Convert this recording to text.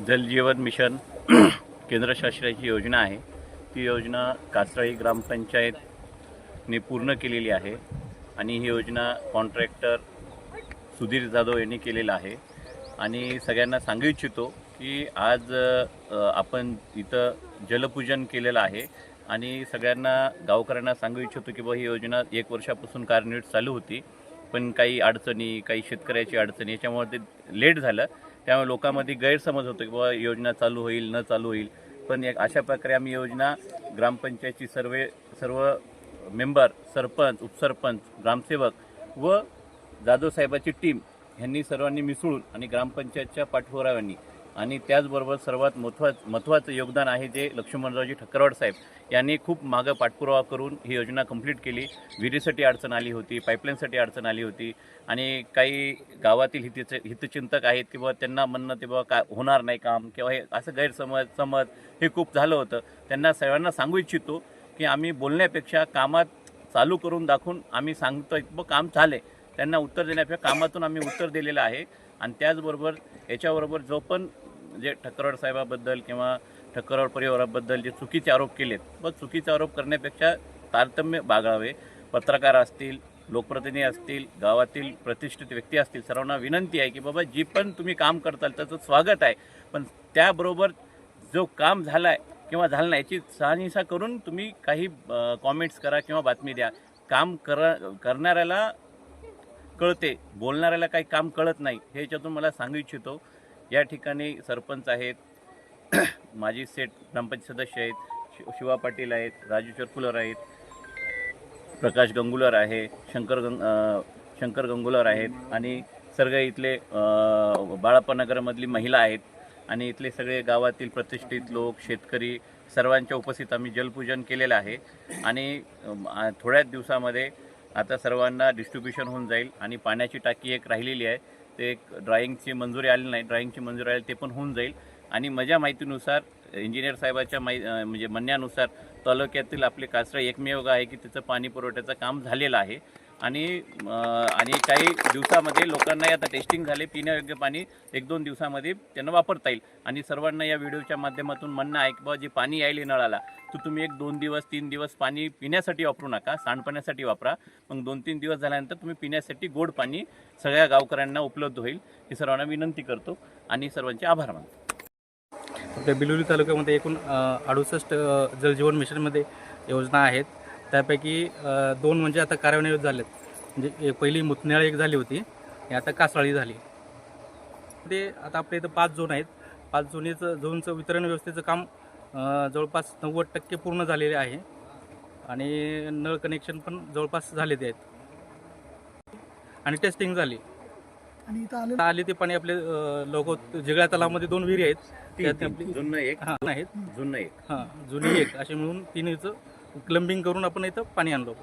जल जीवन मिशन केंद्र शासनाची योजना आहे। ती योजना कासराळी ग्रामपंचायतने पूर्ण केलेली आहे आणि ही योजना कॉन्ट्रॅक्टर सुधीर जाधव यांनी केलेला आहे। आणि सगळ्यांना सांगू इच्छितो की आज आपण इथं जलपूजन केलेलं आहे आणि सगळ्यांना गावकऱ्यांना सांगू इच्छितो की ही योजना 1 वर्षापासून कार्यान्वित चालू होती, पण काही अडचणी, काही शेतकऱ्याची अडचणी याच्यामुळे ते लेट झालं। त्यामुळे लोकांमध्ये गैरसमज होतो की योजना चालू होईल न चालू होईल, पण एक अशा प्रकारे आम्ही योजना ग्रामपंचायतची सर्व मेंबर, सरपंच, उपसरपंच, ग्रामसेवक व जाधव साहेबाची टीम यांनी सर्वांनी मिसळून आणि ग्रामपंचायतच्या पाठपुराव्यांनी आणि त्याचबरोबर सर्वात महत्त्वाचं योगदान आहे जे लक्ष्मणरावजी ठक्करवाड साहेब यांनी खूप मागं पाठपुरावा करून ही योजना कंप्लीट केली। विहिरीसाठी अडचण आली होती, पाईपलाईनसाठी अडचण आली होती आणि काही गावातील हितचिंतक आहेत की त्यांना म्हणणं ते काय होणार नाही काम किंवा हे असं गैरसमज हे खूप झालं होतं। त्यांना सर्वांना सांगू इच्छितो की आम्ही बोलण्यापेक्षा कामात चालू करून दाखवून आम्ही सांगतोय काम झाले, त्यांना उत्तर देण्यापेक्षा कामातून आम्ही उत्तर दिलेलं आहे। आणि त्याचबरोबर याच्याबरोबर जो पण जे ठक्करवाड साहेबाबद्दल किंवा ठक्करवाड परिवाराबद्दल जे चुकीचे आरोप केलेत, चुकीचे आरोप करण्यापेक्षा तारतम्य बाळगावे। पत्रकार असतील, लोकप्रतिनिधी असतील, गावातील प्रतिष्ठित व्यक्ती असतील, सर्वांना विनंती आहे की जी पण तुम्ही काम करताल त्याचं स्वागत आहे, पण त्याबरोबर जो काम झाला आहे किंवा झालं नाही याची शहानिशा करून तुम्ही काही कॉमेंट्स करा किंवा बातमी द्या। काम करणाऱ्याला कळते, बोलणाऱ्याला काही काम कळत नाही, हे याच्यातून मला सांगू इच्छितो। या ठिकाणी सरपंच आहेत, माजी सेठ ग्रामपंचायत सदस्य आहेत, शिवा पाटील आहेत, राजू चरकुलर आहेत, प्रकाश गंगुलर आहे, शंकर गंगुलर आहेत आणि सगळे इथले बाळाप्पा नगरमधली महिला आहेत आणि इथले सगळे गावातील प्रतिष्ठित लोक, शेतकरी सर्वांच्या उपस्थित आम्ही जलपूजन केलेलं आहे। आणि थोड्याच दिवसामध्ये आता सर्वांना डिस्ट्रीब्युशन होऊन जाईल आणि पाण्याची टाकी एक राहिलेली आहे, ते एक ड्रॉइंगची मंजुरी आली नाही, ड्रॉइंगची मंजुरी आली ते पण होऊन जाईल। आणि माझ्या माहितीनुसार इंजिनियर साहेबाच्या म्हणजे म्हणण्यानुसार तालुक्यातील आपले कासरा एकमेव आहे की त्याचं पाणी पुरवठ्याचं काम झालेलं आहे आणि काही दिवसामध्ये लोकांना आता टेस्टिंग झाले, पिण्यायोग्य पाणी 1-2 दिवसामध्ये त्यांना वापरता येईल। आणि सर्वांना या व्हिडिओच्या माध्यमातून म्हणणं आहे की जे पाणी यायले नळाला तर तुम्ही 1-2 दिवस 3 दिवस पाणी पिण्यासाठी वापरू नका, सांडपाण्यासाठी वापरा। मग 2-3 दिवस झाल्यानंतर तुम्ही पिण्यासाठी गोड पाणी सगळ्या गावकऱ्यांना उपलब्ध होईल, ही सर्वांना विनंती करतो आणि सर्वांचे आभार मानतो। आपल्या बिलोली तालुक्यामध्ये एकूण 68 जलजीवन मिशनमध्ये योजना आहेत, त्यापैकी 2 म्हणजे आता कार्यान्वित झालेत। म्हणजे पहिली मुतनेळ एक झाली होती, आता कासराळी झाली। ते आता आपल्या इथं 5 झोन आहेत, 5 झोनचं वितरण व्यवस्थेचं काम जवळपास 90% पूर्ण झालेले आहे आणि नळ कनेक्शन पण जवळपास झालेले आहेत आणि टेस्टिंग झाली आणि इथं आले ते पाणी आपले लोक जिगळ्या तलावामध्ये 2 विहिरी आहेत, त्यात आपली जुनं एक आहेत, जुनं एक जुनी एक असे मिळून 3चं क्लंबिंग करून आपण इथं पाणी आणलो।